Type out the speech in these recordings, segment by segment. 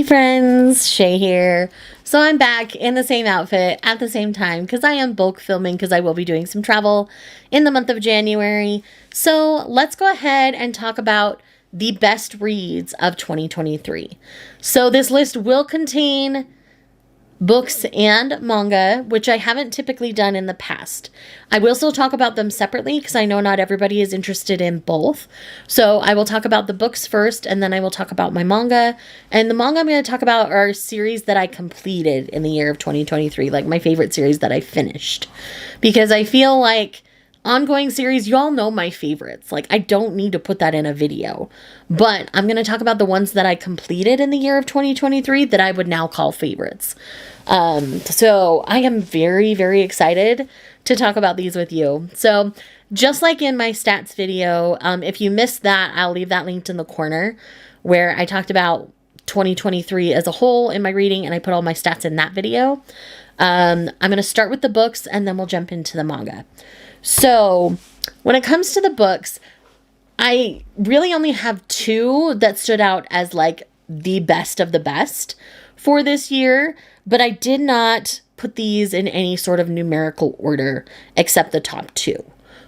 Hey friends, Shay here. So I'm back in the same outfit at the same time because I am bulk filming because I will be doing some travel in the month of January. So let's go ahead and talk about the best reads of 2023. So this list will contain books and manga, which I haven't typically done in the past. I will still talk about them separately because I know not everybody is interested in both. So I will talk about the books first, and then I will talk about my manga. And the manga I'm going to talk about are series that I completed in the year of 2023, like my favorite series that I finished. Because I feel like ongoing series, you all know my favorites. Like, I don't need to put that in a video. But I'm going to talk about the ones that I completed in the year of 2023 that I would now call favorites. So I am very, very excited to talk about these with you. So just like in my stats video, if you missed that, I'll leave that linked in the corner where I talked about 2023 as a whole in my reading, and I put all my stats in that video. I'm going to start with the books, and then we'll jump into the manga. So when it comes to the books, I really only have two that stood out as like the best of the best for this year, but I did not put these in any sort of numerical order except the top two.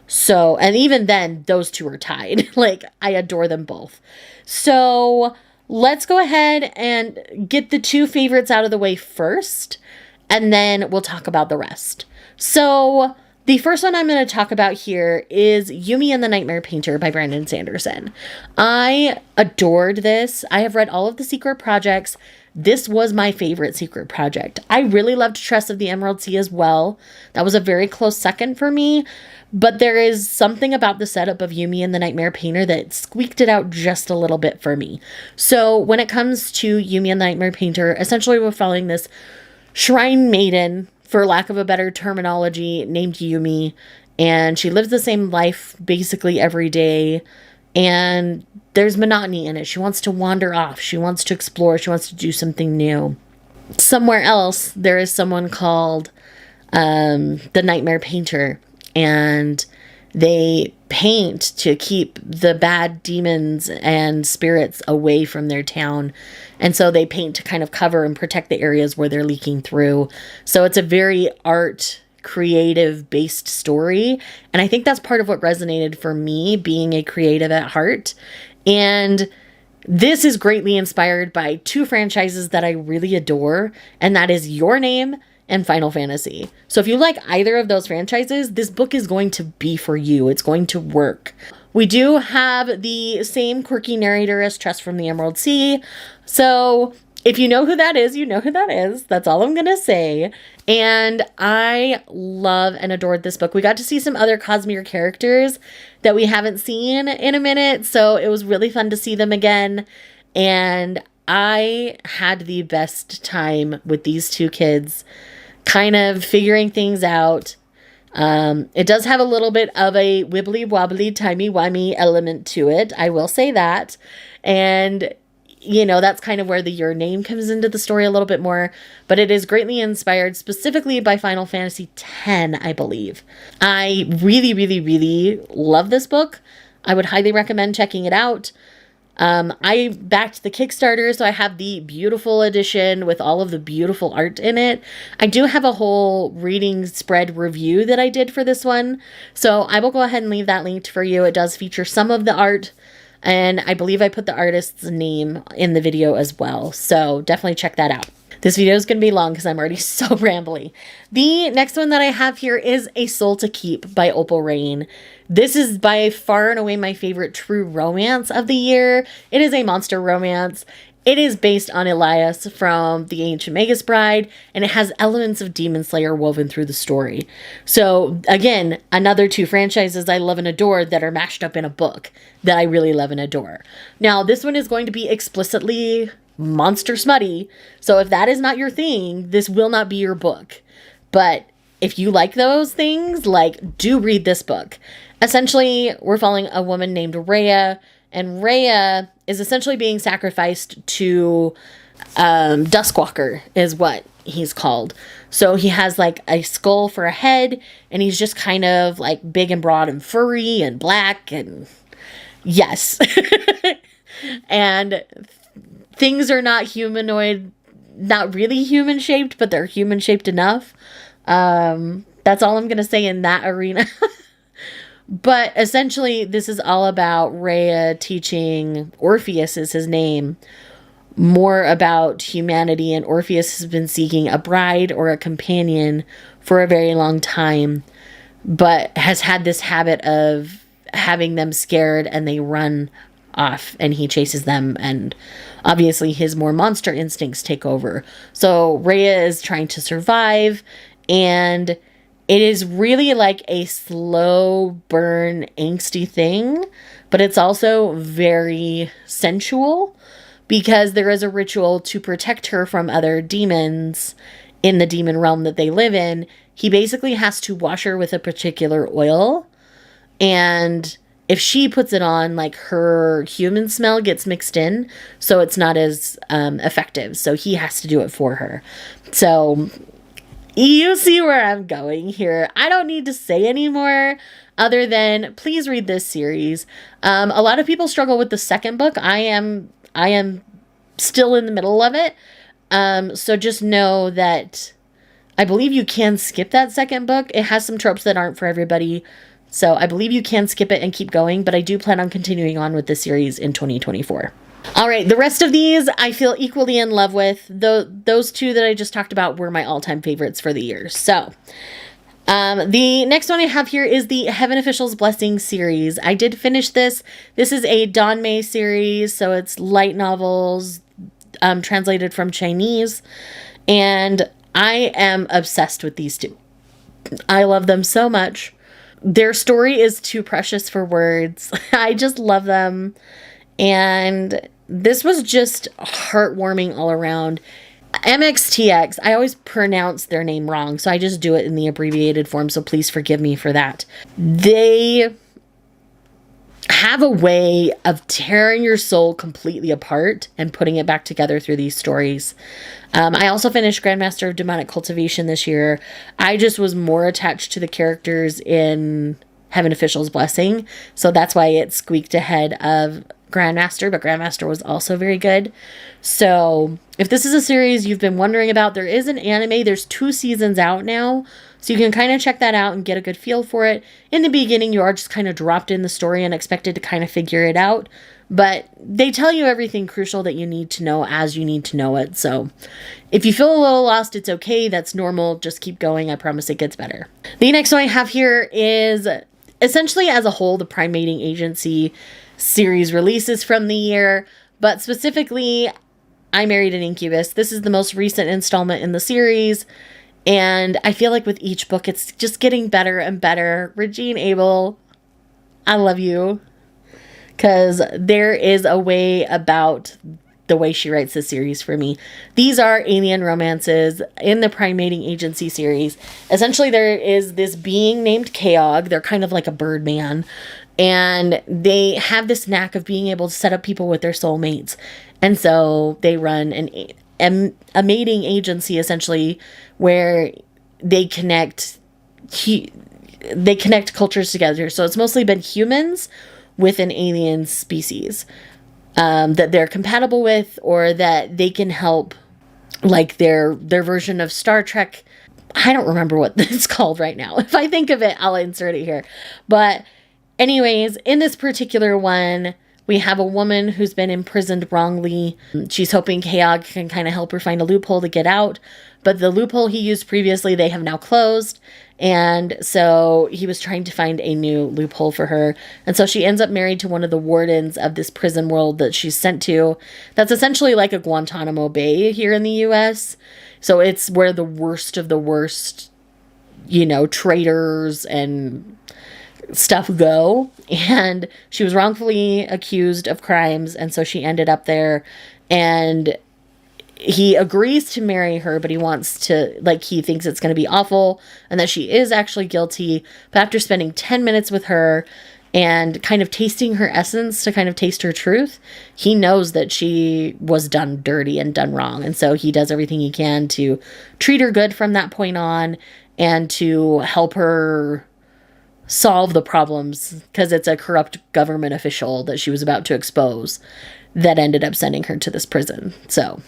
So, and even then, those two are tied. Like, I adore them both. So let's go ahead and get the two favorites out of the way first, and then we'll talk about the rest. So the first one I'm going to talk about here is Yumi and the Nightmare Painter by Brandon Sanderson. I adored this. I have read all of the Secret Projects. This was my favorite Secret Project. I really loved Tress of the Emerald Sea as well. That was a very close second for me. But there is something about the setup of Yumi and the Nightmare Painter that squeaked it out just a little bit for me. So when it comes to Yumi and the Nightmare Painter, essentially we're following this shrine maiden, for lack of a better terminology, named Yumi, and she lives the same life basically every day, and there's monotony in it. She wants to wander off. She wants to explore. She wants to do something new. Somewhere else, there is someone called the Nightmare Painter, and they paint to keep the bad demons and spirits away from their town. And so they paint to kind of cover and protect the areas where they're leaking through. So it's a very creative based story. And I think that's part of what resonated for me, being a creative at heart. And this is greatly inspired by two franchises that I really adore, and that is Your Name and Final Fantasy. So if you like either of those franchises, this book is going to be for you. It's going to work. We do have the same quirky narrator as Tress from the Emerald Sea. So if you know who that is, you know who that is. That's all I'm going to say. And I love and adored this book. We got to see some other Cosmere characters that we haven't seen in a minute. So it was really fun to see them again. And I had the best time with these two kids, kind of figuring things out. It does have a little bit of a wibbly wobbly timey-wimey element to it. I will say that. And, you know, that's kind of where the Your Name comes into the story a little bit more. But it is greatly inspired specifically by Final Fantasy X, I believe. I really, really, really love this book. I would highly recommend checking it out. I backed the Kickstarter, so I have the beautiful edition with all of the beautiful art in it. I do have a whole reading spread review that I did for this one, so I will go ahead and leave that linked for you. It does feature some of the art, and I believe I put the artist's name in the video as well, so definitely check that out. This video is going to be long because I'm already so rambly. The next one that I have here is A Soul to Keep by Opal Rain. This is by far and away my favorite true romance of the year. It is a monster romance. It is based on Elias from The Ancient Magus Bride, and it has elements of Demon Slayer woven through the story. So again, another two franchises I love and adore that are mashed up in a book that I really love and adore. Now, this one is going to be explicitly monster smutty, so if that is not your thing, this will not be your book. But if you like those things, like, do read this book. Essentially, we're following a woman named Rhea, and Rhea is essentially being sacrificed to Duskwalker is what he's called. So he has like a skull for a head, and he's just kind of like big and broad and furry and black, and yes. And things are not humanoid, not really human shaped, but they're human shaped enough. That's all I'm going to say in that arena. But essentially, this is all about Rhea teaching Orpheus, is his name, more about humanity. And Orpheus has been seeking a bride or a companion for a very long time, but has had this habit of having them scared and they run off and he chases them. And obviously his more monster instincts take over. So Rhea is trying to survive, and it is really like a slow burn angsty thing, but it's also very sensual because there is a ritual to protect her from other demons in the demon realm that they live in. He basically has to wash her with a particular oil, and if she puts it on, like, her human smell gets mixed in, so it's not as effective. So he has to do it for her. So you see where I'm going here. I don't need to say anymore other than please read this series. A lot of people struggle with the second book. I am still in the middle of it. So just know that I believe you can skip that second book. It has some tropes that aren't for everybody. So I believe you can skip it and keep going, but I do plan on continuing on with the series in 2024. All right, the rest of these I feel equally in love with. Those two that I just talked about were my all-time favorites for the year. So the next one I have here is the Heaven Official's Blessing series. I did finish this. This is a Dawn May series, so it's light novels translated from Chinese, and I am obsessed with these two. I love them so much. Their story is too precious for words. I just love them. And this was just heartwarming all around. MXTX, I always pronounce their name wrong, so I just do it in the abbreviated form, so please forgive me for that. They have a way of tearing your soul completely apart and putting it back together through these stories. I also finished Grandmaster of Demonic Cultivation this year. I just was more attached to the characters in Heaven Official's Blessing, so that's why it squeaked ahead of Grandmaster, but Grandmaster was also very good. So if this is a series you've been wondering about, there is an anime. There's 2 seasons out now, so you can kind of check that out and get a good feel for it. In the beginning, you are just kind of dropped in the story and expected to kind of figure it out, but they tell you everything crucial that you need to know as you need to know it. So if you feel a little lost, it's okay. That's normal. Just keep going. I promise it gets better. The next one I have here is essentially as a whole the Prime Mating Agency series releases from the year, but specifically I Married an Incubus. This is the most recent installment in the series, and I feel like with each book it's just getting better and better. Regine Abel, I love you, because there is a way about the way she writes this series for me. These are alien romances in the Prime Mating Agency series. Essentially there is this being named Keog. They're kind of like a Birdman, and they have this knack of being able to set up people with their soulmates. And so they run a mating agency, essentially, where they connect cultures together. So it's mostly been humans with an alien species that they're compatible with, or that they can help, like their version of Star Trek. I don't remember what it's called right now. If I think of it, I'll insert it here. But anyways, in this particular one, we have a woman who's been imprisoned wrongly. She's hoping Keog can kind of help her find a loophole to get out. But the loophole he used previously, they have now closed. And so he was trying to find a new loophole for her. And so she ends up married to one of the wardens of this prison world that she's sent to. That's essentially like a Guantanamo Bay here in the US. So it's where the worst of the worst, traitors and stuff go. And she was wrongfully accused of crimes, and so she ended up there, and he agrees to marry her, but he wants to, he thinks it's going to be awful and that she is actually guilty. But after spending 10 minutes with her and kind of tasting her essence to kind of taste her truth, he knows that she was done dirty and done wrong. And so he does everything he can to treat her good from that point on and to help her solve the problems because it's a corrupt government official that she was about to expose that ended up sending her to this prison. So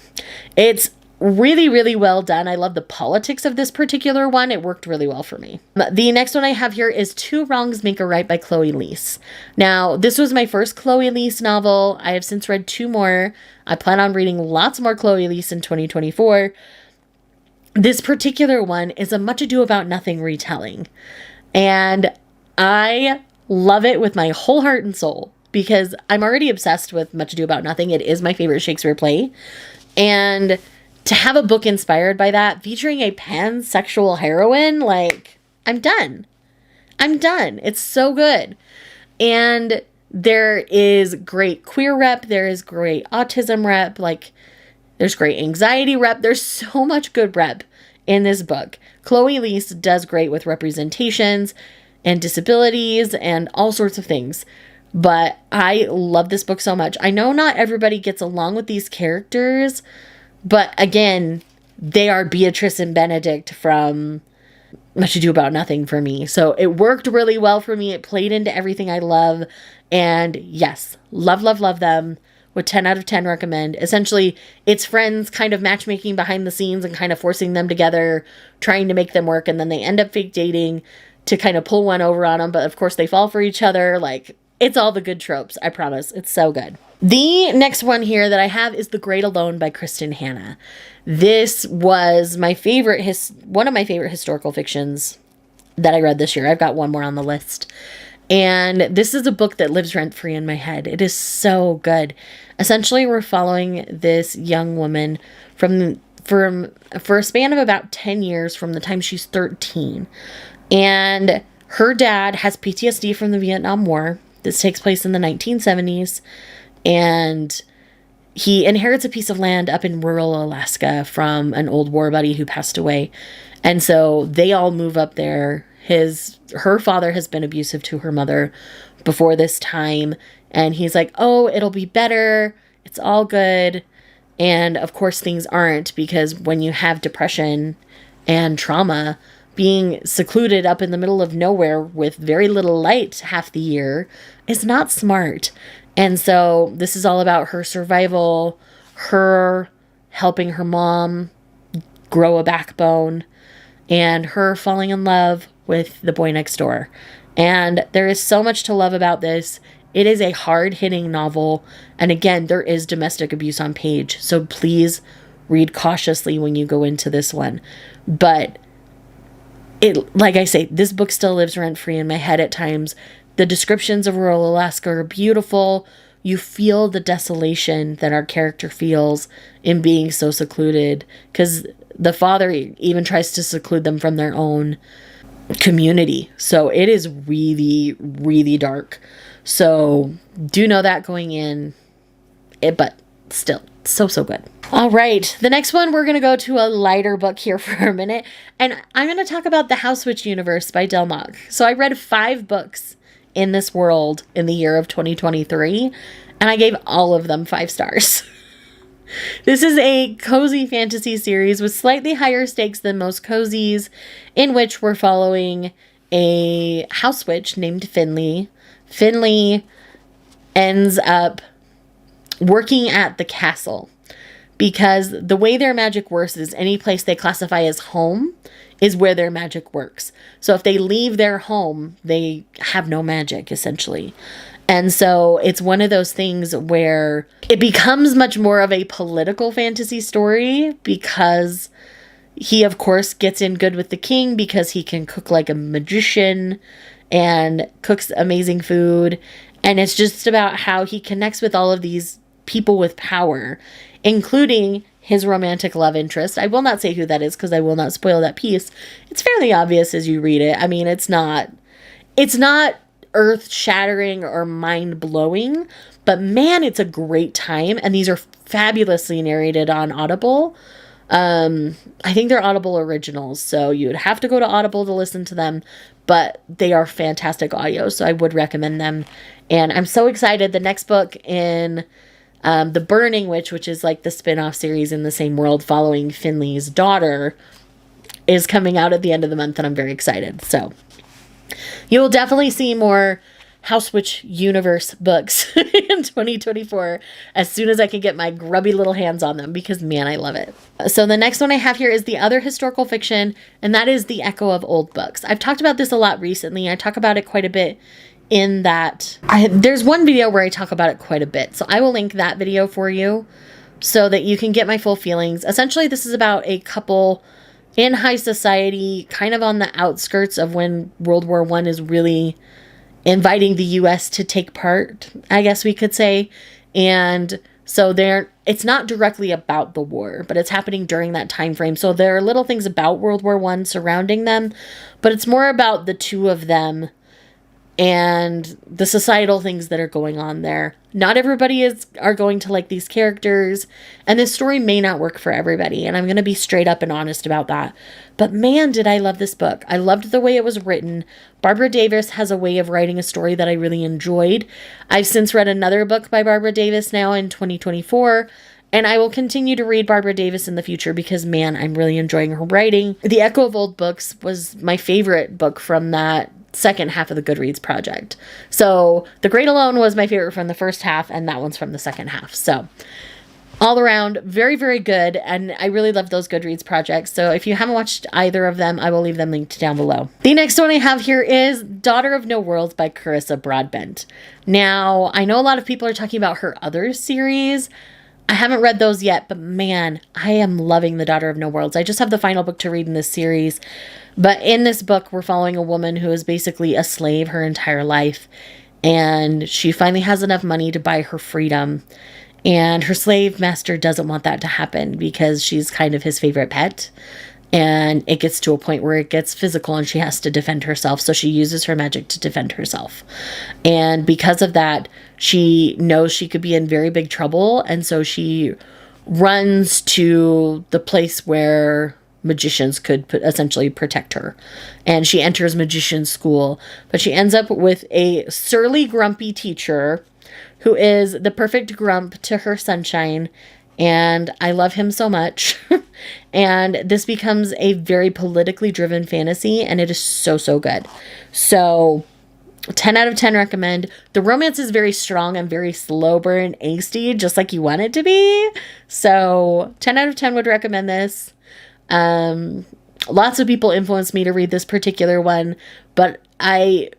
it's really, really well done. I love the politics of this particular one. It worked really well for me. The next one I have here is Two Wrongs Make a Right by Chloe Leese. Now, this was my first Chloe Leese novel. I have since read 2 more. I plan on reading lots more Chloe Leese in 2024. This particular one is a Much Ado About Nothing retelling. And I love it with my whole heart and soul because I'm already obsessed with Much Ado About Nothing. It is my favorite Shakespeare play. And to have a book inspired by that, featuring a pansexual heroine, like, I'm done. I'm done. It's so good. And there is great queer rep. There is great autism rep. Like, there's great anxiety rep. There's so much good rep in this book. Chloe Leese does great with representations and disabilities and all sorts of things. But I love this book so much. I know not everybody gets along with these characters, but again, they are Beatrice and Benedict from Much Ado About Nothing for me. So it worked really well for me. It played into everything I love. And yes, love, love, love them. Would 10 out of 10 recommend. Essentially, it's friends kind of matchmaking behind the scenes and kind of forcing them together, trying to make them work. And then they end up fake dating to kind of pull one over on them. But of course, they fall for each other. Like, it's all the good tropes. I promise. It's so good. The next one here that I have is The Great Alone by Kristen Hanna. This was my favorite, one of my favorite historical fictions that I read this year. I've got one more on the list. And this is a book that lives rent-free in my head. It is so good. Essentially, we're following this young woman for a span of about 10 years from the time she's 13. And her dad has PTSD from the Vietnam War. This takes place in the 1970s. And he inherits a piece of land up in rural Alaska from an old war buddy who passed away. And so they all move up there. Her father has been abusive to her mother before this time. And he's like, oh, it'll be better. It's all good. And of course things aren't, because when you have depression and trauma, being secluded up in the middle of nowhere with very little light half the year is not smart. And so this is all about her survival, her helping her mom grow a backbone, and her falling in love with the boy next door. And there is so much to love about this. It is a hard-hitting novel. And again, there is domestic abuse on page. So please read cautiously when you go into this one. But like I say, this book still lives rent-free in my head at times. The descriptions of rural Alaska are beautiful. You feel the desolation that our character feels in being so secluded, because the father even tries to seclude them from their own community. So it is really, really dark. So do know that going in, but still so good. All right, the next one, we're going to go to a lighter book here for a minute, and I'm going to talk about The House Witch Universe by Del Mock. So I read 5 books in this world in the year of 2023, and I gave all of them 5 stars. This is a cozy fantasy series with slightly higher stakes than most cozies, in which we're following a house witch named Finley. Finley ends up working at the castle, because the way their magic works is any place they classify as home is where their magic works. So if they leave their home, they have no magic, essentially. And so it's one of those things where it becomes much more of a political fantasy story, because he, of course, gets in good with the king because he can cook like a magician and cooks amazing food. And it's just about how he connects with all of these people with power, including his romantic love interest. I will not say who that is because I will not spoil that piece. It's fairly obvious as you read it. I mean, it's not earth-shattering or mind-blowing, but man, it's a great time. And these are fabulously narrated on Audible. I think they're Audible originals, so you would have to go to Audible to listen to them, but they are fantastic audio, so I would recommend them. And I'm so excited. The next book in The Burning Witch, which is like the spin-off series in the same world following Finley's daughter, is coming out at the end of the month, and I'm very excited. So You will definitely see more House Witch universe books in 2024 as soon as I can get my grubby little hands on them, because man, I love it. So the next one I have here is the other historical fiction, and that is The Echo of Old Books. I've talked about this a lot recently. I talk about it quite a bit in that there's one video where I talk about it quite a bit. So I will link that video for you so that you can get my full feelings. Essentially, this is about a couple in high society, kind of on the outskirts of when World War I is really inviting the U.S. to take part, I guess we could say. And so it's not directly about the war, but it's happening during that time frame. So there are little things about World War I surrounding them, but it's more about the two of them and the societal things that are going on there. Not everybody are going to like these characters, and this story may not work for everybody, and I'm going to be straight up and honest about that. But man, did I love this book. I loved the way it was written. Barbara Davis has a way of writing a story that I really enjoyed. I've since read another book by Barbara Davis now in 2024, and I will continue to read Barbara Davis in the future because, man, I'm really enjoying her writing. The Echo of Old Books was my favorite book from that second half of the Goodreads project. So The Great Alone was my favorite from the first half, and that one's from the second half. So all around, very, very good. And I really love those Goodreads projects. So if you haven't watched either of them, I will leave them linked down below. The next one I have here is Daughter of No Worlds by Carissa Broadbent. Now, I know a lot of people are talking about her other series. I haven't read those yet, but man, I am loving The Daughter of No Worlds. I just have the final book to read in this series. But in this book, we're following a woman who is basically a slave her entire life. And she finally has enough money to buy her freedom. And her slave master doesn't want that to happen because she's kind of his favorite pet. And it gets to a point where it gets physical and she has to defend herself. So she uses her magic to defend herself. And because of that, she knows she could be in very big trouble. And so she runs to the place where magicians could essentially protect her. And she enters magician school. But she ends up with a surly, grumpy teacher who is the perfect grump to her sunshine. And I love him so much. And this becomes a very politically driven fantasy, and it is so, so good. So 10 out of 10 recommend. The romance is very strong and very slow burn, angsty, just like you want it to be. So 10 out of 10 would recommend this. Lots of people influenced me to read this particular one, but I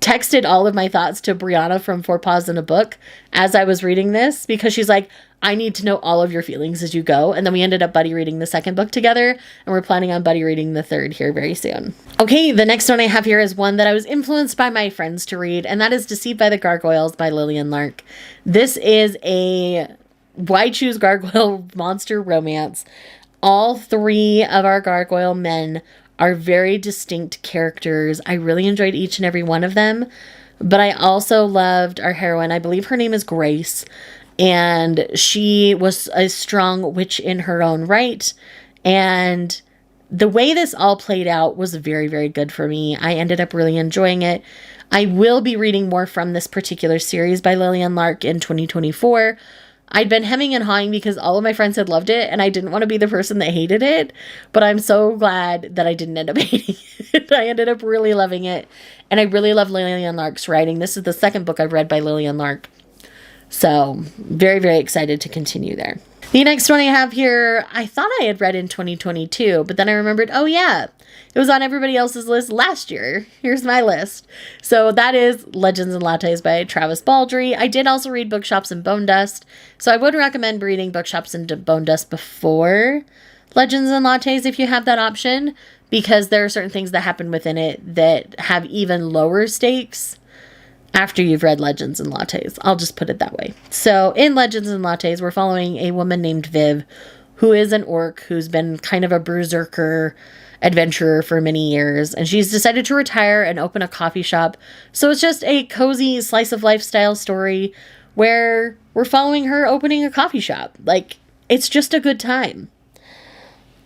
texted all of my thoughts to Brianna from Four Paws in a Book as I was reading this, because she's like, I need to know all of your feelings as you go. And then we ended up buddy reading the second book together, and we're planning on buddy reading the third here very soon. Okay, the next one I have here is one that I was influenced by my friends to read, and that is Deceived by the Gargoyles by Lillian Lark. This is a Why Choose Gargoyle monster romance. All three of our gargoyle men are very distinct characters. I really enjoyed each and every one of them, but I also loved our heroine. I believe her name is Grace, and she was a strong witch in her own right. And the way this all played out was very, very good for me. I ended up really enjoying it. I will be reading more from this particular series by Lillian Lark in 2024. I'd been hemming and hawing because all of my friends had loved it, and I didn't want to be the person that hated it, but I'm so glad that I didn't end up hating it. I ended up really loving it, and I really love Lillian Lark's writing. This is the second book I've read by Lillian Lark, so very, very excited to continue there. The next one I have here, I thought I had read in 2022, but then I remembered, oh yeah, it was on everybody else's list last year. Here's my list. So that is Legends and Lattes by Travis Baldree. I did also read Bookshops and Bone Dust, so I would recommend reading Bookshops and Bone Dust before Legends and Lattes if you have that option, because there are certain things that happen within it that have even lower stakes after you've read Legends and Lattes. I'll just put it that way. So in Legends and Lattes, we're following a woman named Viv, who is an orc who's been kind of a berserker adventurer for many years, and she's decided to retire and open a coffee shop. So it's just a cozy slice of life style story where we're following her opening a coffee shop. Like, it's just a good time.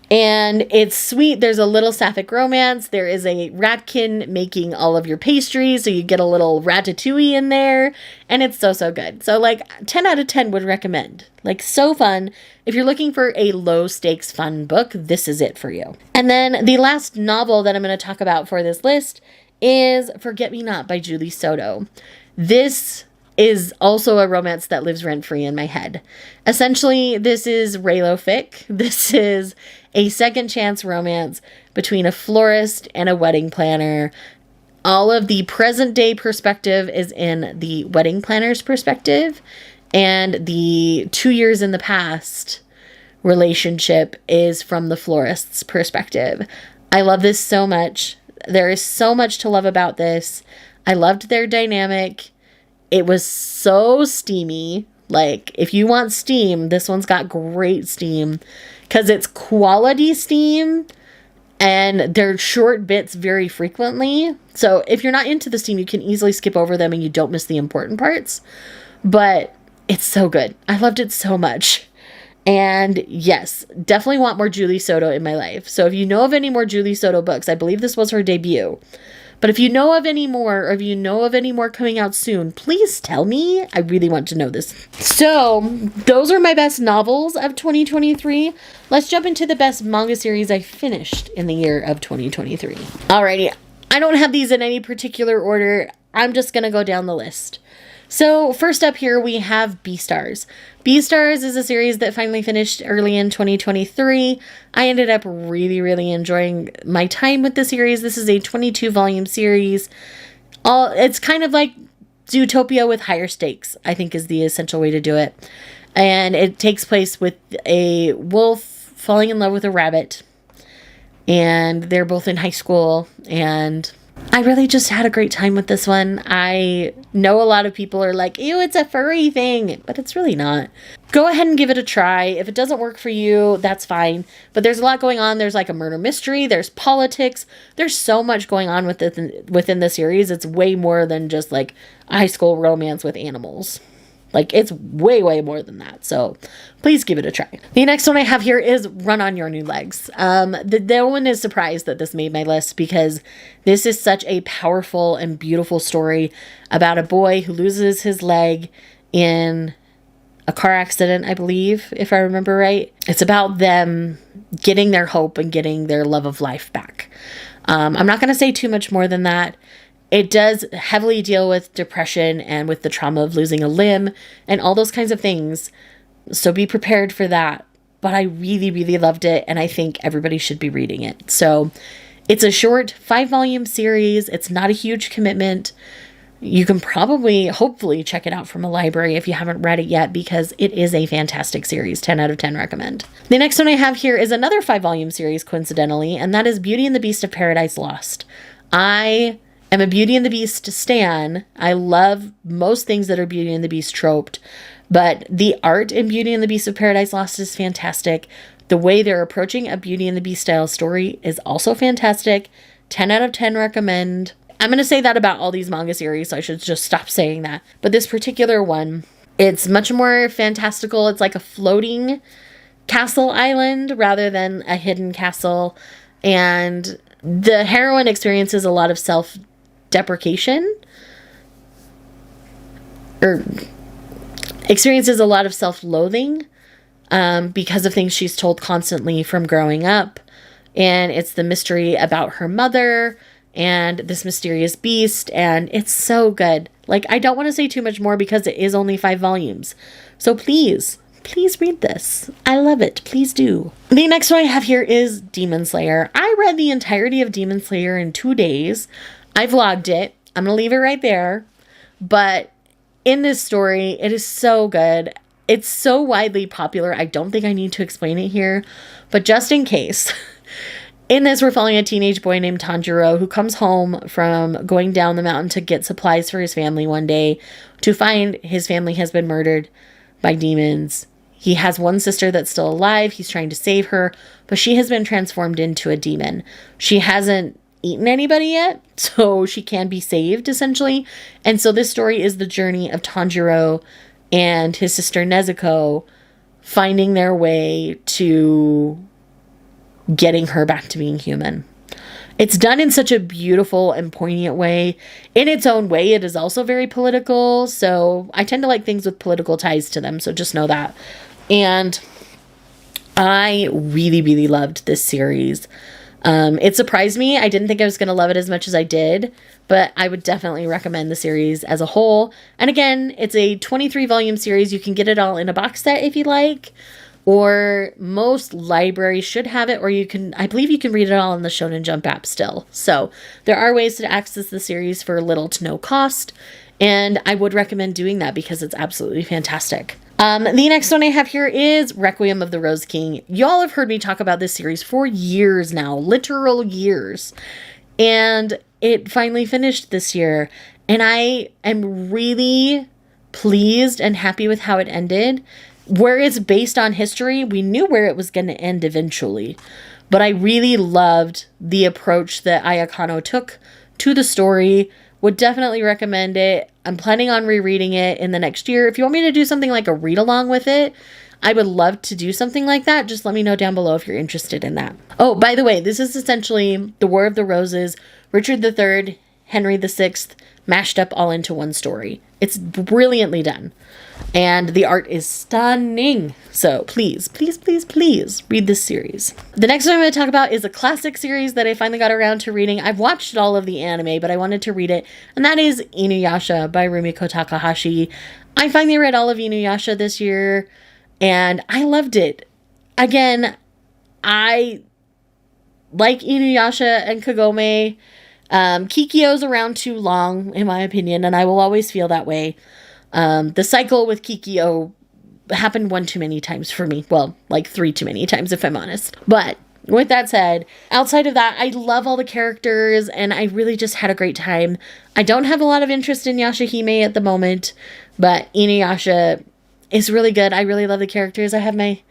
And it's sweet. There's a little sapphic romance. There is a ratkin making all of your pastries, so you get a little ratatouille in there. And it's so, so good. So like 10 out of 10 would recommend. Like so fun. If you're looking for a low stakes fun book, this is it for you. And then the last novel that I'm going to talk about for this list is Forget Me Not by Julie Soto. This is also a romance that lives rent-free in my head. Essentially, this is Raylo fic. This is a second chance romance between a florist and a wedding planner. All of the present day perspective is in the wedding planner's perspective, and the 2 years in the past relationship is from the florist's perspective. I love this so much. There is so much to love about this. I loved their dynamic. It was so steamy. Like, if you want steam, this one's got great steam because it's quality steam and they're short bits very frequently. So if you're not into the steam, you can easily skip over them and you don't miss the important parts. But it's so good. I loved it so much. And yes, definitely want more Julie Soto in my life. So if you know of any more Julie Soto books, I believe this was her debut. But if you know of any more, or if you know of any more coming out soon, please tell me. I really want to know this. So those are my best novels of 2023. Let's jump into the best manga series I finished in the year of 2023. Alrighty, I don't have these in any particular order. I'm just going to go down the list. So first up here, we have Beastars. Beastars is a series that finally finished early in 2023. I ended up really, really enjoying my time with the series. This is a 22 volume series. It's kind of like Zootopia with higher stakes, I think is the essential way to do it. And it takes place with a wolf falling in love with a rabbit. And they're both in high school, and I really just had a great time with this one. I know a lot of people are like, ew, it's a furry thing, but it's really not. Go ahead and give it a try. If it doesn't work for you, that's fine. But there's a lot going on. There's like a murder mystery. There's politics. There's so much going on within the series. It's way more than just like a high school romance with animals. Like, it's way, way more than that. So please give it a try. The next one I have here is Run on Your New Legs. No one is surprised that this made my list because this is such a powerful and beautiful story about a boy who loses his leg in a car accident, I believe, if I remember right. It's about them getting their hope and getting their love of life back. I'm not going to say too much more than that. It does heavily deal with depression and with the trauma of losing a limb and all those kinds of things. So be prepared for that. But I really, really loved it, and I think everybody should be reading it. So it's a short 5-volume series. It's not a huge commitment. You can probably, hopefully, check it out from a library if you haven't read it yet, because it is a fantastic series. 10 out of 10 recommend. The next one I have here is another 5-volume series, coincidentally, and that is Beauty and the Beast of Paradise Lost. I am a Beauty and the Beast stan. I love most things that are Beauty and the Beast troped, but the art in Beauty and the Beast of Paradise Lost is fantastic. The way they're approaching a Beauty and the Beast style story is also fantastic. 10 out of 10 recommend. I'm going to say that about all these manga series, so I should just stop saying that. But this particular one, it's much more fantastical. It's like a floating castle island rather than a hidden castle. And the heroine experiences a lot of self-deprecation, or experiences a lot of self-loathing because of things she's told constantly from growing up. And it's the mystery about her mother and this mysterious beast, and it's so good. Like, I don't want to say too much more because it is only 5 volumes. So please read this. I love it. Please do. The next one I have here is Demon Slayer. I read the entirety of Demon Slayer in 2 days. I vlogged it. I'm going to leave it right there. But in this story, it is so good. It's so widely popular. I don't think I need to explain it here. But just in case, in this, we're following a teenage boy named Tanjiro who comes home from going down the mountain to get supplies for his family one day to find his family has been murdered by demons. He has one sister that's still alive. He's trying to save her, but she has been transformed into a demon. She hasn't eaten anybody yet, so she can be saved, essentially. And so this story is the journey of Tanjiro and his sister Nezuko finding their way to getting her back to being human. It's done in such a beautiful and poignant way. In its own way, it is also very political. So I tend to like things with political ties to them. So just know that. And I really, really loved this series. It surprised me. I didn't think I was going to love it as much as I did, but I would definitely recommend the series as a whole. And again, it's a 23 volume series. You can get it all in a box set if you like, or most libraries should have it, or you can, I believe you can read it all in the Shonen Jump app still. So there are ways to access the series for little to no cost, and I would recommend doing that because it's absolutely fantastic. The next one I have here is Requiem of the Rose King. Y'all have heard me talk about this series for years now, literal years. And it finally finished this year. And I am really pleased and happy with how it ended. Where it's based on history, we knew where it was going to end eventually. But I really loved the approach that Ayakano took to the story. Would definitely recommend it. I'm planning on rereading it in the next year. If you want me to do something like a read along with it, I would love to do something like that. Just let me know down below if you're interested in that. Oh, by the way, this is essentially the War of the Roses, Richard III, Henry VI, mashed up all into one story. It's brilliantly done. And the art is stunning. So please, please, please, please read this series. The next one I'm going to talk about is a classic series that I finally got around to reading. I've watched all of the anime, but I wanted to read it. And that is Inuyasha by Rumiko Takahashi. I finally read all of Inuyasha this year, and I loved it. Again, I like Inuyasha and Kagome. Kikyo's around too long, in my opinion, and I will always feel that way. The cycle with Kikyo happened one too many times for me. Well, like 3 too many times, if I'm honest. But with that said, outside of that, I love all the characters, and I really just had a great time. I don't have a lot of interest in Yashahime at the moment, but Inuyasha is really good. I really love the characters. I have my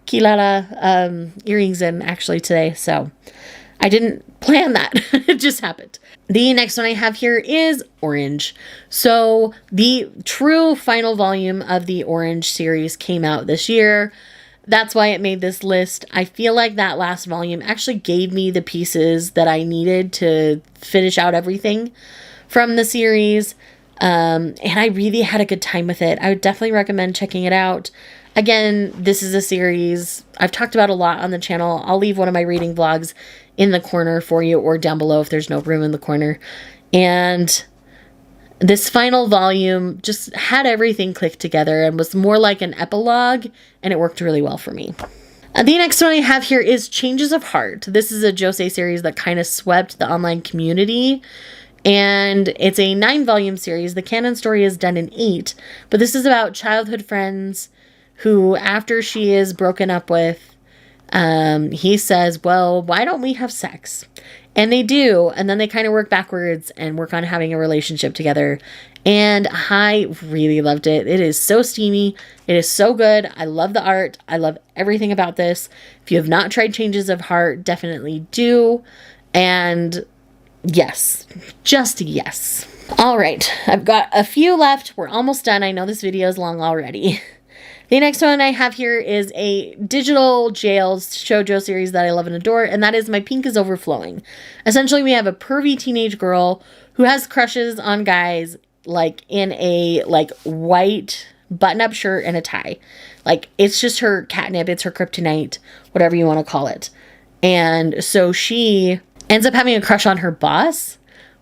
Kilala earrings in actually today, so I didn't plan that. It just happened. The next one I have here is Orange. So the true final volume of the Orange series came out this year. That's why it made this list. I feel like that last volume actually gave me the pieces that I needed to finish out everything from the series. And I really had a good time with it. I would definitely recommend checking it out. Again, this is a series I've talked about a lot on the channel. I'll leave one of my reading vlogs in the corner for you, or down below if there's no room in the corner. And this final volume just had everything clicked together and was more like an epilogue, and it worked really well for me. The next one I have here is Changes of Heart. This is a josei series that kind of swept the online community, and it's a 9-volume series. The canon story is done in 8, but this is about childhood friends who, after she is broken up with, he says, well, why don't we have sex? And they do. And then they kind of work backwards and work on having a relationship together. And I really loved it. It is so steamy. It is so good. I love the art. I love everything about this. If you have not tried Changes of Heart, definitely do. And yes, just yes. All right. I've got a few left. We're almost done. I know this video is long already. The next one I have here is a digital jail shoujo series that I love and adore, and that is My Pink is Overflowing. Essentially, we have a pervy teenage girl who has crushes on guys, like, in a, like, white button-up shirt and a tie. Like, it's just her catnip, it's her kryptonite, whatever you want to call it. And so she ends up having a crush on her boss,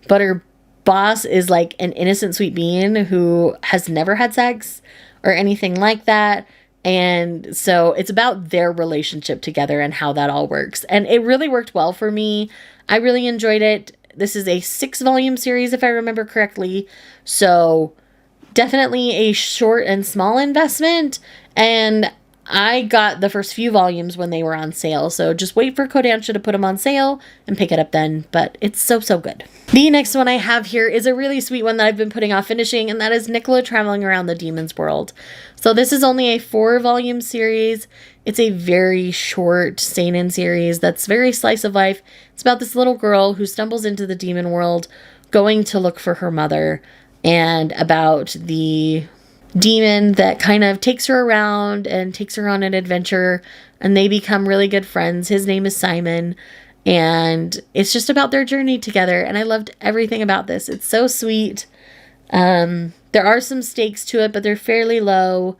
but her boss is, like, an innocent sweet being who has never had sex or anything like that. And so it's about their relationship together and how that all works. And it really worked well for me. I really enjoyed it. This is a 6-volume series, if I remember correctly. So definitely a short and small investment. And I got the first few volumes when they were on sale, so just wait for Kodansha to put them on sale and pick it up then, but it's so, so good. The next one I have here is a really sweet one that I've been putting off finishing, and that is Nicola Traveling Around the Demon's World. So this is only a 4-volume series. It's a very short seinen series that's very slice of life. It's about this little girl who stumbles into the demon world going to look for her mother, and about the demon that kind of takes her around and takes her on an adventure, and they become really good friends. His name is Simon, and it's just about their journey together, and I loved everything about this. It's so sweet. There are some stakes to it, but they're fairly low,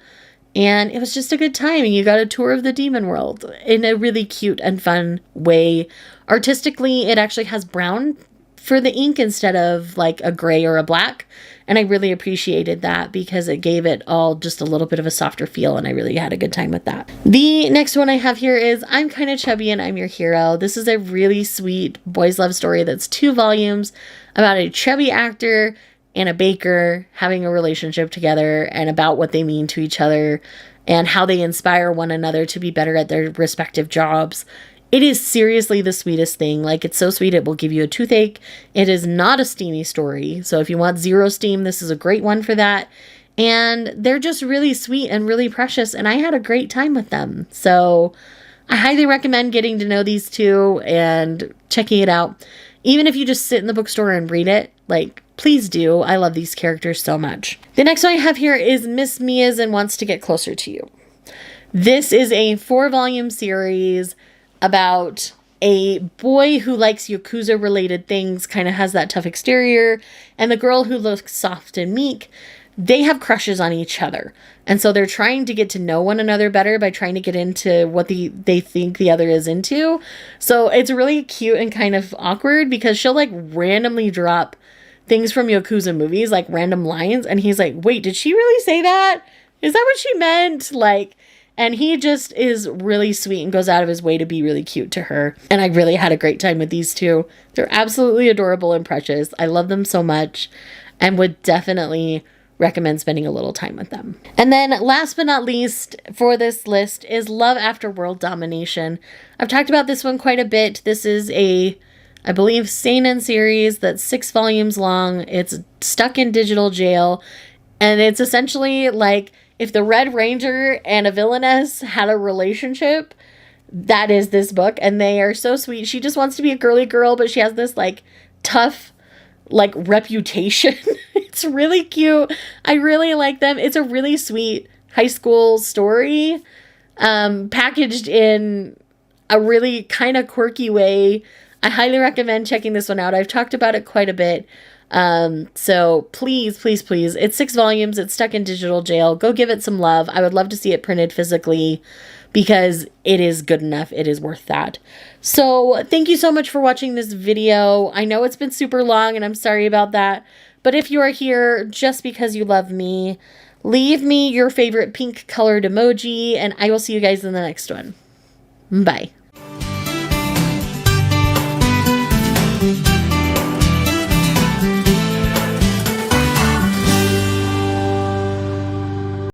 and it was just a good time, and you got a tour of the demon world in a really cute and fun way. Artistically, it actually has brown for the ink instead of like a gray or a black, and I really appreciated that because it gave it all just a little bit of a softer feel, and I really had a good time with that. The next one I have here is I'm Kinda Chubby and I'm Your Hero. This is a really sweet boys love story that's 2 volumes about a chubby actor and a baker having a relationship together, and about what they mean to each other and how they inspire one another to be better at their respective jobs. It is seriously the sweetest thing. Like, it's so sweet it will give you a toothache. It is not a steamy story, so if you want zero steam, this is a great one for that. And they're just really sweet and really precious, and I had a great time with them. So I highly recommend getting to know these 2 and checking it out. Even if you just sit in the bookstore and read it, like, please do. I love these characters so much. The next one I have here is Miss Mia's and Wants to Get Closer to You. This is a 4-volume series about a boy who likes Yakuza-related things, kind of has that tough exterior, and the girl who looks soft and meek. They have crushes on each other, and so they're trying to get to know one another better by trying to get into what they think the other is into. So it's really cute and kind of awkward because she'll like randomly drop things from Yakuza movies, like random lines, and he's like, wait, did she really say that? Is that what she meant? Like, and he just is really sweet and goes out of his way to be really cute to her. And I really had a great time with these 2. They're absolutely adorable and precious. I love them so much and would definitely recommend spending a little time with them. And then last but not least for this list is Love After World Domination. I've talked about this one quite a bit. This is a, I believe, seinen series that's 6 volumes long. It's stuck in digital jail, and it's essentially like if the Red Ranger and a villainess had a relationship, that is this book, and they are so sweet. She just wants to be a girly girl, but she has this like tough like reputation. It's really cute. I really like them. It's a really sweet high school story, packaged in a really kind of quirky way. I highly recommend checking this one out. I've talked about it quite a bit. So please, please, please. It's 6 volumes. It's stuck in digital jail. Go give it some love. I would love to see it printed physically because it is good enough. It is worth that. So thank you so much for watching this video. I know it's been super long and I'm sorry about that. But if you are here just because you love me, leave me your favorite pink colored emoji and I will see you guys in the next one. Bye.